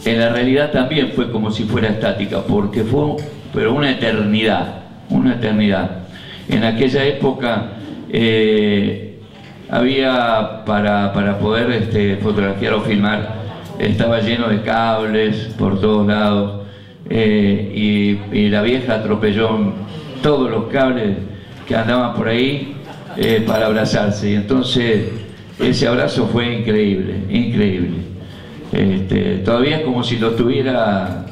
[SPEAKER 2] en la realidad también fue como si fuera estática, porque fue pero una eternidad, una eternidad. En aquella época había para poder fotografiar o filmar, estaba lleno de cables por todos lados, y la vieja atropelló todos los cables que andaban por ahí para abrazarse, y entonces ese abrazo fue increíble, increíble. Todavía es como si lo tuviera,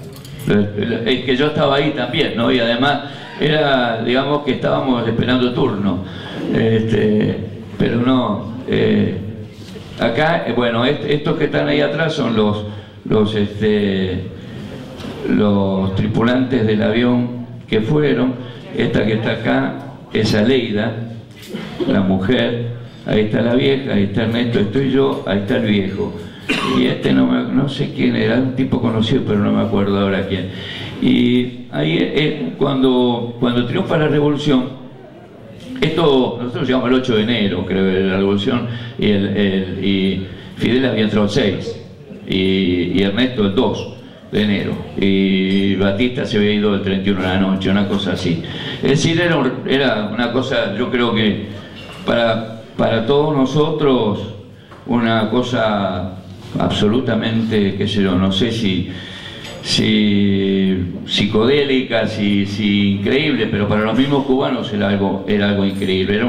[SPEAKER 2] que yo estaba ahí también, ¿no? Y además era, digamos, que estábamos esperando turno, pero no, acá, bueno, estos que están ahí atrás son los tripulantes del avión que fueron. Esta que está acá es Aleida, la mujer, ahí está la vieja, ahí está Ernesto, estoy yo, ahí está el viejo. Y no sé quién era, un tipo conocido, pero no me acuerdo ahora quién. Y ahí cuando triunfa la revolución, nosotros llegamos el 8 de enero, creo, de la revolución, y Fidel había entrado el 6, y Ernesto el 2 de enero, y Batista se había ido el 31 de la noche, una cosa así. Es decir, era una cosa, yo creo que para todos nosotros, una cosa absolutamente, qué sé yo, no sé si psicodélica, si increíble, pero para los mismos cubanos era algo increíble, era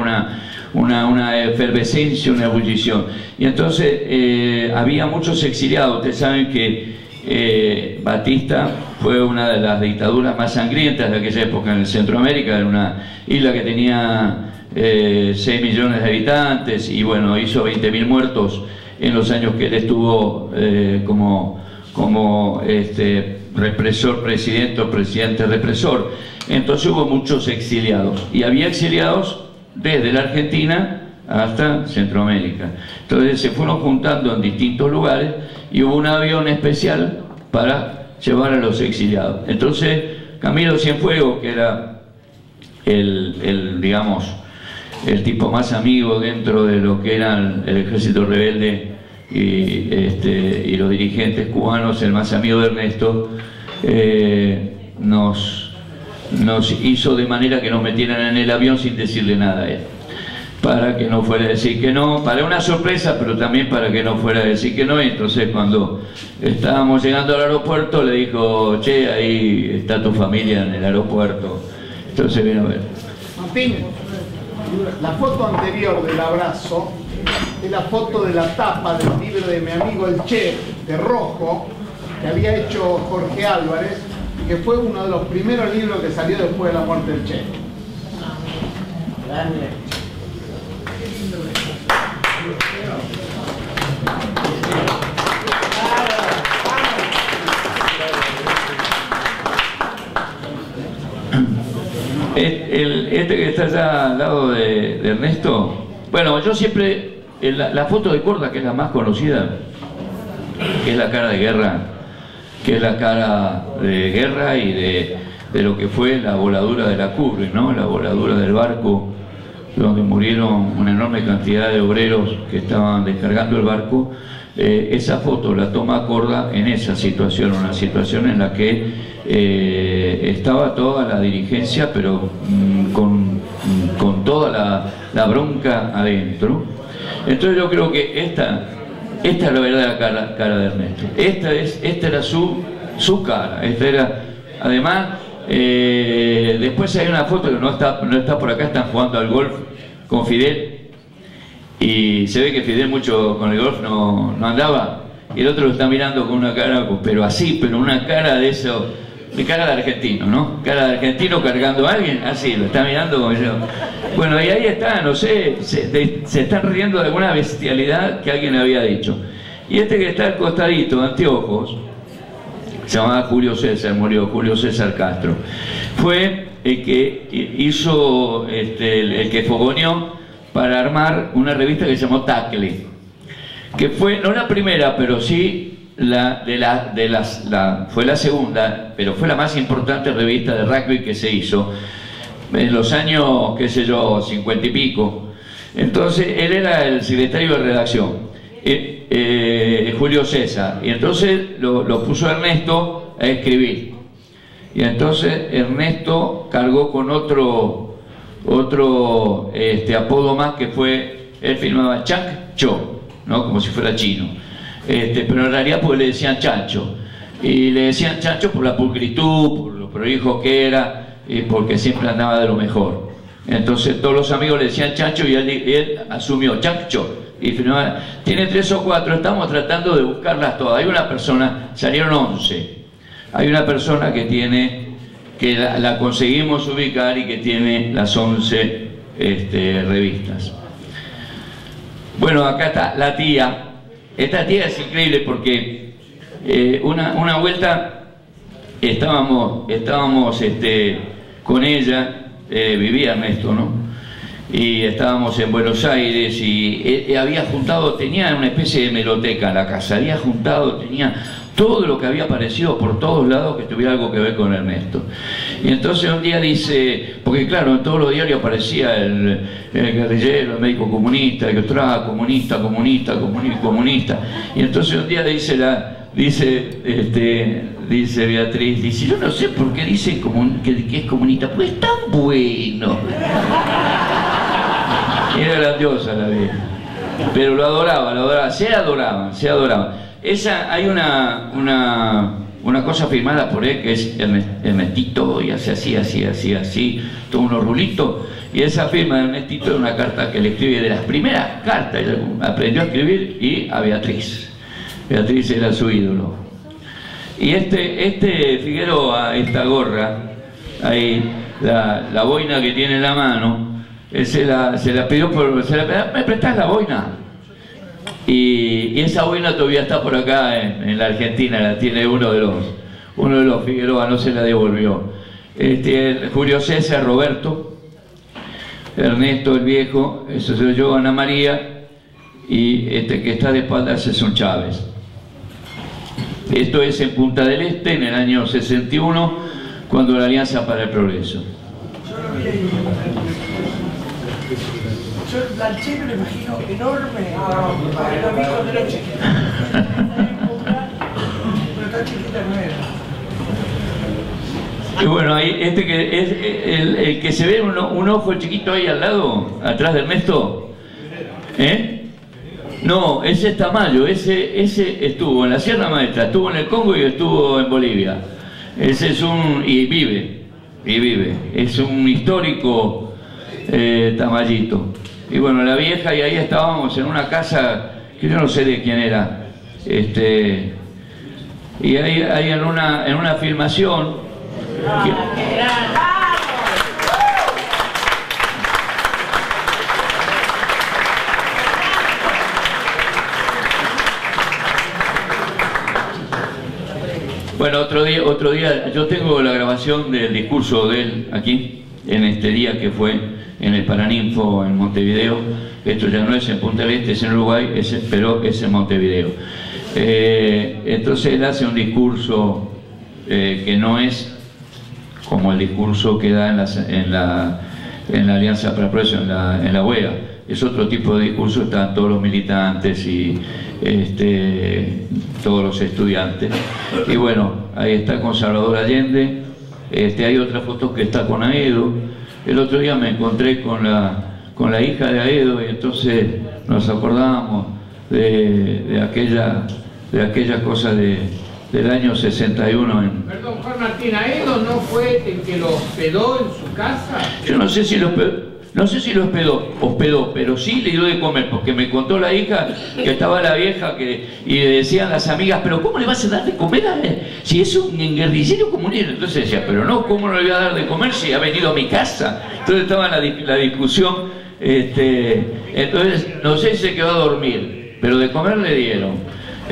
[SPEAKER 2] una efervescencia, una ebullición. Y entonces había muchos exiliados. Ustedes saben que Batista fue una de las dictaduras más sangrientas de aquella época en Centroamérica, era una isla que tenía 6 millones de habitantes, y bueno, hizo 20.000 muertos en los años que él estuvo como represor, presidente represor. Entonces hubo muchos exiliados, y había exiliados desde la Argentina hasta Centroamérica. Entonces se fueron juntando en distintos lugares, y hubo un avión especial para llevar a los exiliados. Entonces Camilo Cienfuegos, que era digamos, el tipo más amigo dentro de lo que eran el ejército rebelde y los dirigentes cubanos, el más amigo de Ernesto, nos hizo de manera que nos metieran en el avión sin decirle nada a él, para que no fuera a decir que no, para una sorpresa, pero también para que no fuera a decir que no. Y entonces cuando estábamos llegando al aeropuerto le dijo, che, ahí está tu familia en el aeropuerto. Entonces vino a ver.
[SPEAKER 5] Martín, la foto anterior del abrazo es la foto de la tapa del libro de mi amigo el Che, de rojo, que había hecho Jorge Álvarez, y que fue uno de los primeros libros que salió después de la muerte del Che.
[SPEAKER 2] Este que está allá al lado de Ernesto, bueno, yo siempre, la foto de Corda, que es la más conocida, que es la cara de guerra, y de lo que fue la voladura de la Cubre, ¿no? La voladura del barco, donde murieron una enorme cantidad de obreros que estaban descargando el barco. Esa foto la toma Corda en esa situación, una situación en la que estaba toda la dirigencia, pero con toda la bronca adentro. Entonces yo creo que esta es la verdadera cara de Ernesto. Esta era su cara. Esta era, además, después hay una foto que no está por acá, están jugando al golf con Fidel, y se ve que Fidel mucho con el golf no andaba, y el otro lo está mirando con una cara, pero así, pero una cara de eso, de cara de argentino, ¿no? Cara de argentino cargando a alguien, así, lo está mirando como yo. Bueno, y ahí está, no sé, se están riendo de alguna bestialidad que alguien había dicho. Y este que está al costadito, anteojos, se llamaba Julio César, murió Julio César Castro. Fue el que hizo, el que fogoneó para armar una revista que se llamó Tacle, que fue, no la primera, pero sí fue la segunda, pero fue la más importante revista de rugby que se hizo en los años, qué sé yo, 50 y pico. Entonces, él era el secretario de redacción, Julio César, y entonces lo puso Ernesto a escribir. Y entonces Ernesto cargó con otro apodo más, que fue, él firmaba Chac Cho, ¿no? Como si fuera chino, pero en realidad pues le decían Chancho, y le decían Chancho por la pulcritud, por lo prolijo que era, y porque siempre andaba de lo mejor. Entonces todos los amigos le decían Chancho, y él asumió Chancho, y firmaba. Tiene 3 o 4, estamos tratando de buscarlas todas. Hay una persona, salieron 11, hay una persona que tiene, que la conseguimos ubicar, y que tiene las 11 revistas. Bueno, acá está la tía. Esta tía es increíble porque una vuelta estábamos con ella, vivía Ernesto, ¿no? Y estábamos en Buenos Aires, y había juntado, tenía una especie de meloteca en la casa, había juntado, tenía todo lo que había aparecido por todos lados que tuviera algo que ver con Ernesto. Y entonces un día dice, porque claro, en todos los diarios aparecía el guerrillero, el médico comunista, el que estaba comunista, y entonces un día dice Beatriz, dice, yo no sé por qué dicen que es comunista, pues es tan bueno. Y era grandiosa la vieja, pero lo adoraba, se adoraban. Hay una cosa firmada por él que es Ernestito, y hace así, todos unos rulitos, y esa firma de Ernestito es una carta que le escribe, de las primeras cartas, ella aprendió a escribir, y a Beatriz. Beatriz era su ídolo. Y Figueroa, esta gorra, ahí, la boina que tiene en la mano, él se la pidió, ¿me prestás la boina? Y esa boina todavía está por acá en la Argentina, la tiene uno de los Figueroa, no se la devolvió. Julio César, Roberto, Ernesto el viejo, eso soy yo, Ana María, y que está de espaldas es un Chávez. Esto es en Punta del Este, en el año 61, cuando la Alianza para el Progreso.
[SPEAKER 6] Yo al Che me lo imagino enorme, para mí cuando era chiquito. Pero tan chiquita no era.
[SPEAKER 2] Y bueno, ahí que es el que se ve un ojo chiquito ahí al lado, atrás de Ernesto. No, ese es Tamayo, ese estuvo en la Sierra Maestra, estuvo en el Congo y estuvo en Bolivia. Ese es y vive, es un histórico Tamayito. Y bueno, la vieja, y ahí estábamos en una casa que yo no sé de quién era, y ahí en una filmación bueno, otro día yo tengo la grabación del discurso de él aquí, en este día que fue en el Paraninfo en Montevideo. Esto ya no es en Punta del Este, es en Uruguay, pero es en Montevideo. Entonces él hace un discurso que no es como el discurso que da en la Alianza para el Progreso, en la UEA. Es otro tipo de discurso, están todos los militantes y todos los estudiantes. Y bueno, ahí está con Salvador Allende. Hay otra foto que está con Aedo. El otro día me encontré con la hija de Aedo, y entonces nos acordábamos de aquella cosa del año 61.
[SPEAKER 4] Perdón, Juan Martín, ¿Aedo no fue el que lo hospedó en su casa?
[SPEAKER 2] Yo no sé si No sé si lo hospedó, pero sí le dio de comer, porque me contó la hija que estaba la vieja y le decían las amigas, pero ¿cómo le vas a dar de comer a él? Si es un guerrillero comunista? Entonces decía, pero no, ¿cómo no le voy a dar de comer si ha venido a mi casa? Entonces estaba la discusión, entonces no sé si se quedó a dormir, pero de comer le dieron.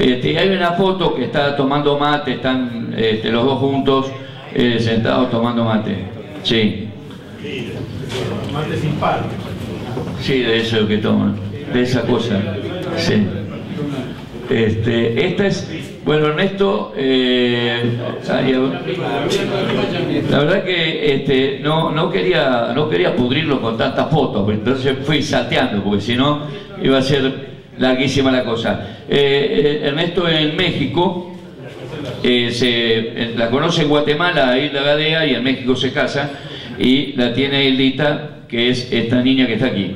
[SPEAKER 2] Y hay una foto que está tomando mate, están los dos juntos sentados tomando mate. Sí.
[SPEAKER 3] Mate sin par.
[SPEAKER 2] Sí, de eso que toman, de esa cosa. Sí. Esta es, bueno, Ernesto, la verdad que no quería pudrirlo con tantas fotos, entonces fui salteando, porque si no iba a ser larguísima la cosa. Ernesto en México, la conoce en Guatemala, Hilda Gadea, y en México se casa, y la tiene Hildita, que es esta niña que está aquí.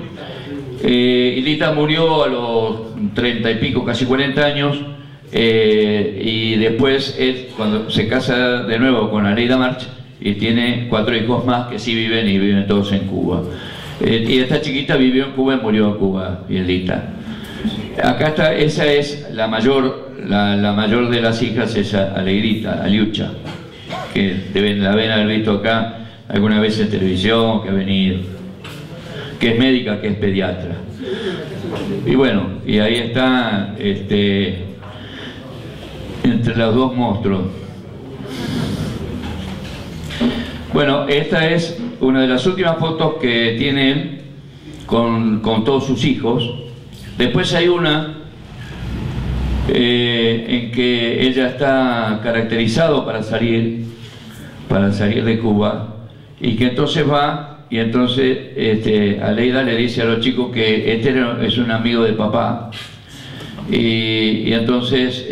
[SPEAKER 2] Hildita murió a los 30 y pico, casi 40 años, y después él, cuando se casa de nuevo con Aleida March, y tiene 4 hijos más que sí viven todos en Cuba. Y esta chiquita vivió en Cuba y murió en Cuba, Hildita. Acá está, esa es la mayor de las hijas, esa Alegrita, Aliucha, que la ven haber visto acá alguna vez en televisión, que ha venido, que es médica, que es pediatra. Y bueno, y ahí está entre los dos monstruos. Bueno, esta es una de las últimas fotos que tiene él con todos sus hijos. Después hay una en que ella está caracterizado para salir de Cuba, y que entonces va, y entonces Aleida le dice a los chicos que es un amigo de papá, y entonces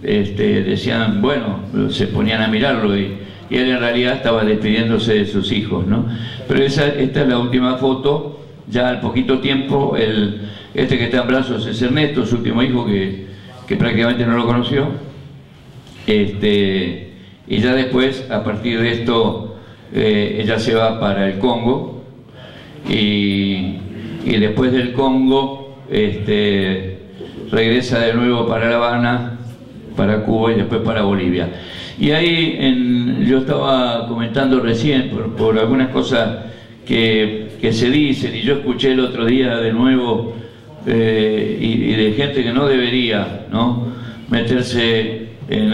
[SPEAKER 2] decían, bueno, se ponían a mirarlo, y él en realidad estaba despidiéndose de sus hijos, ¿no? Pero esta es la última foto. Ya al poquito tiempo, este que está en brazos es Ernesto, su último hijo, que prácticamente no lo conoció, y ya después, a partir de esto, ella se va para el Congo, y después del Congo regresa de nuevo para La Habana, para Cuba y después para Bolivia. Y ahí yo estaba comentando recién por algunas cosas que se dicen, y yo escuché el otro día de nuevo, y de gente que no debería, ¿no?, meterse en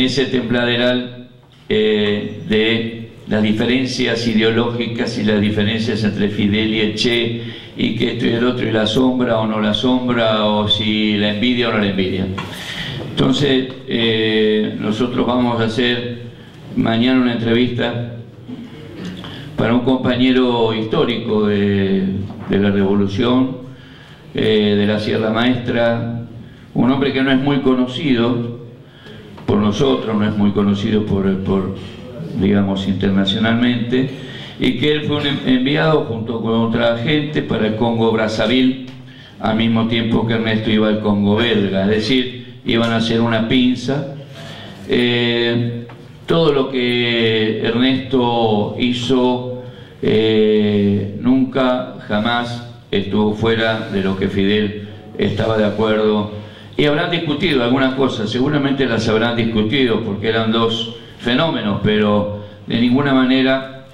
[SPEAKER 2] ese templaderal de las diferencias ideológicas y las diferencias entre Fidel y el Che, y que esto y el otro, y la sombra o no la sombra, o si la envidia o no la envidia. Entonces, nosotros vamos a hacer mañana una entrevista para un compañero histórico de la Revolución, de la Sierra Maestra, un hombre que no es muy conocido por nosotros, no es muy conocido digamos, internacionalmente, y que él fue enviado junto con otra gente para el Congo Brazzaville, al mismo tiempo que Ernesto iba al Congo belga, es decir, iban a hacer una pinza. Todo lo que Ernesto hizo nunca, jamás estuvo fuera de lo que Fidel estaba de acuerdo, y habrán discutido algunas cosas, seguramente las habrán discutido porque eran dos fenómenos, pero de ninguna manera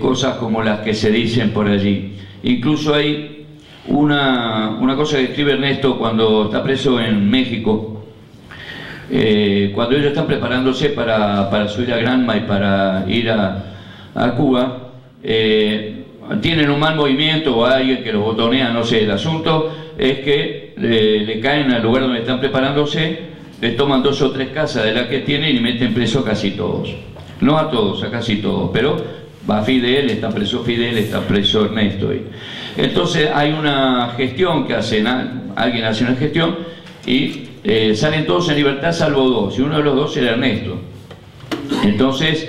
[SPEAKER 2] cosas como las que se dicen por allí. Incluso hay una cosa que escribe Ernesto cuando está preso en México, cuando ellos están preparándose para subir a Granma y para ir a Cuba, tienen un mal movimiento o alguien que los botonea, no sé. El asunto es que le caen al lugar donde están preparándose, le toman 2 o 3 casas de las que tienen y meten preso a casi todos. No a todos, a casi todos, pero va Fidel, está preso Ernesto. Entonces hay una gestión que alguien hace una gestión y salen todos en libertad salvo 2, y uno de los 2 era Ernesto. Entonces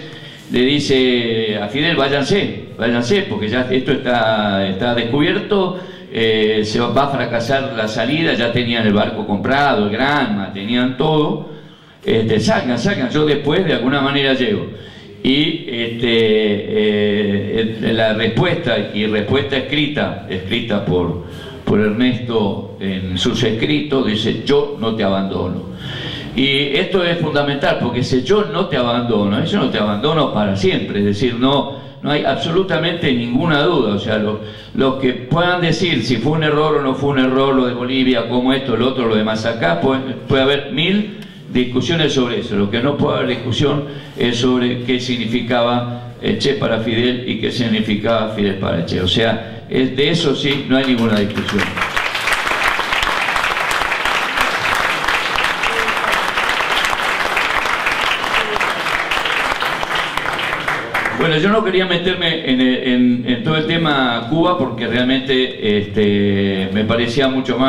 [SPEAKER 2] le dice a Fidel, váyanse, porque ya esto está descubierto, va a fracasar la salida, ya tenían el barco comprado, el Granma, tenían todo, sacan, yo después de alguna manera llego. y la respuesta escrita por Ernesto en sus escritos, dice: yo no te abandono. Y esto es fundamental, porque ese yo no te abandono para siempre, es decir, no hay absolutamente ninguna duda. O sea, los que puedan decir si fue un error o no fue un error lo de Bolivia, como esto, lo otro, lo demás acá, puede haber 1000 discusiones sobre eso. Lo que no puede haber discusión es sobre qué significaba Che para Fidel y qué significaba Fidel para Che. O sea, de eso sí no hay ninguna discusión. Bueno, yo no quería meterme en todo el tema Cuba, porque realmente me parecía mucho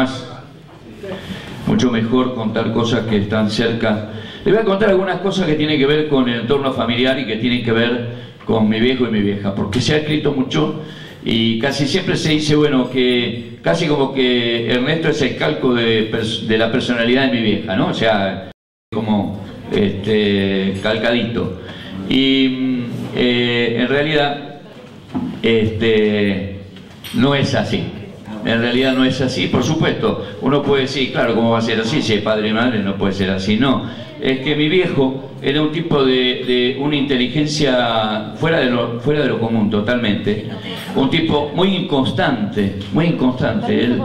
[SPEAKER 2] mejor contar cosas que están cerca. Les voy a contar algunas cosas que tienen que ver con el entorno familiar y que tienen que ver con mi viejo y mi vieja, porque se ha escrito mucho y casi siempre se dice, bueno, que casi como que Ernesto es el calco de la personalidad de mi vieja, ¿no? O sea, como calcadito. Y en realidad no es así. En realidad no es así. Por supuesto, uno puede decir, claro, ¿cómo va a ser así? Si es padre y madre no puede ser así. No, es que mi viejo era un tipo de una inteligencia fuera de lo común, totalmente. Un tipo muy inconstante, muy inconstante. Él,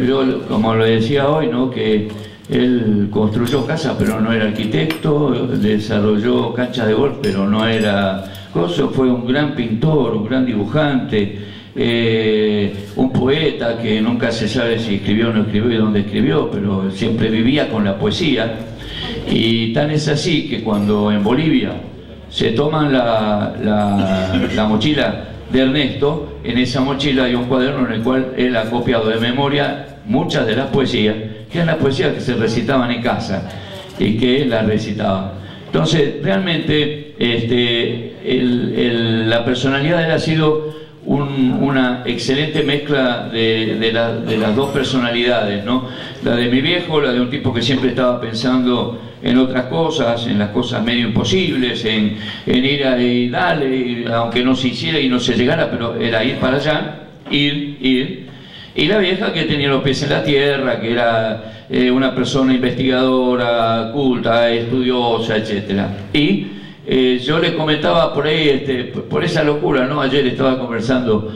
[SPEAKER 2] yo, como lo decía hoy, ¿no?, que él construyó casas pero no era arquitecto, desarrolló canchas de golf pero no era cosa, fue un gran pintor, un gran dibujante, un poeta que nunca se sabe si escribió o no escribió y dónde escribió, pero siempre vivía con la poesía. Y tan es así que cuando en Bolivia se toman la mochila de Ernesto, en esa mochila hay un cuaderno en el cual él ha copiado de memoria muchas de las poesías, que eran las poesías que se recitaban en casa y que él las recitaba. Entonces, realmente la personalidad de él ha sido una excelente mezcla de las dos personalidades, ¿no? La de mi viejo, la de un tipo que siempre estaba pensando en otras cosas, en las cosas medio imposibles, en ir y darle, aunque no se hiciera y no se llegara, pero era ir para allá, ir. Y la vieja, que tenía los pies en la tierra, que era una persona investigadora, culta, estudiosa, etc. Y yo le comentaba por ahí, por esa locura, ¿no? Ayer estaba conversando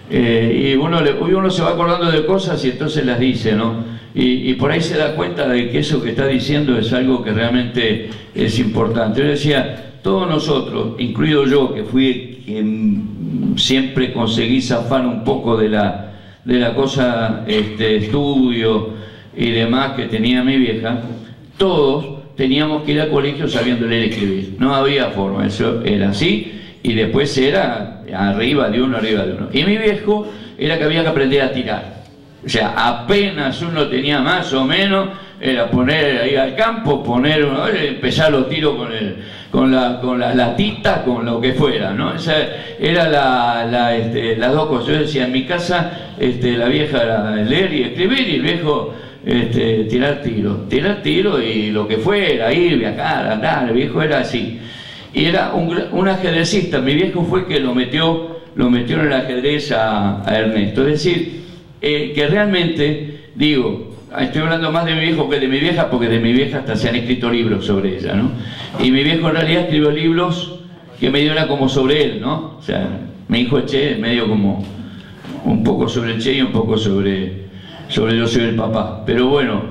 [SPEAKER 2] y uno se va acordando de cosas y entonces las dice, ¿no? Y por ahí se da cuenta de que eso que está diciendo es algo que realmente es importante. Yo decía, todos nosotros, incluido yo, que fui quien siempre conseguí zafar un poco de la cosa, estudio y demás que tenía mi vieja, todos teníamos que ir al colegio sabiendo leer y escribir. No había forma, eso era así, y después era arriba de uno. Y mi viejo era que había que aprender a tirar. O sea, apenas uno tenía más o menos, era poner ahí al campo, empezar los tiros con las latitas, con lo que fuera, ¿no? Esa era las dos cosas. Yo decía, en mi casa la vieja era leer y escribir y el viejo tirar tiro y lo que fuera, ir, viajar, andar. El viejo era así. Y era un ajedrecista. Mi viejo fue que lo metió en el ajedrez a Ernesto. Es decir, que realmente, digo, estoy hablando más de mi viejo que de mi vieja, porque de mi vieja hasta se han escrito libros sobre ella, ¿no? Y mi viejo en realidad escribió libros que medio era como sobre él, ¿no? O sea, mi hijo Che, medio como un poco sobre el Che y un poco sobre yo soy el papá. Pero bueno,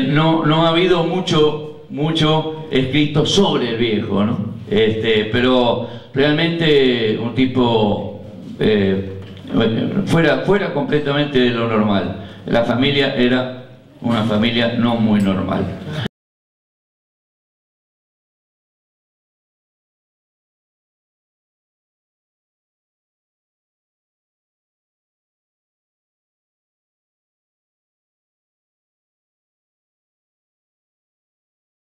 [SPEAKER 2] no ha habido mucho escrito sobre el viejo, ¿no? Pero realmente un tipo fuera completamente de lo normal. La familia era una familia no muy normal.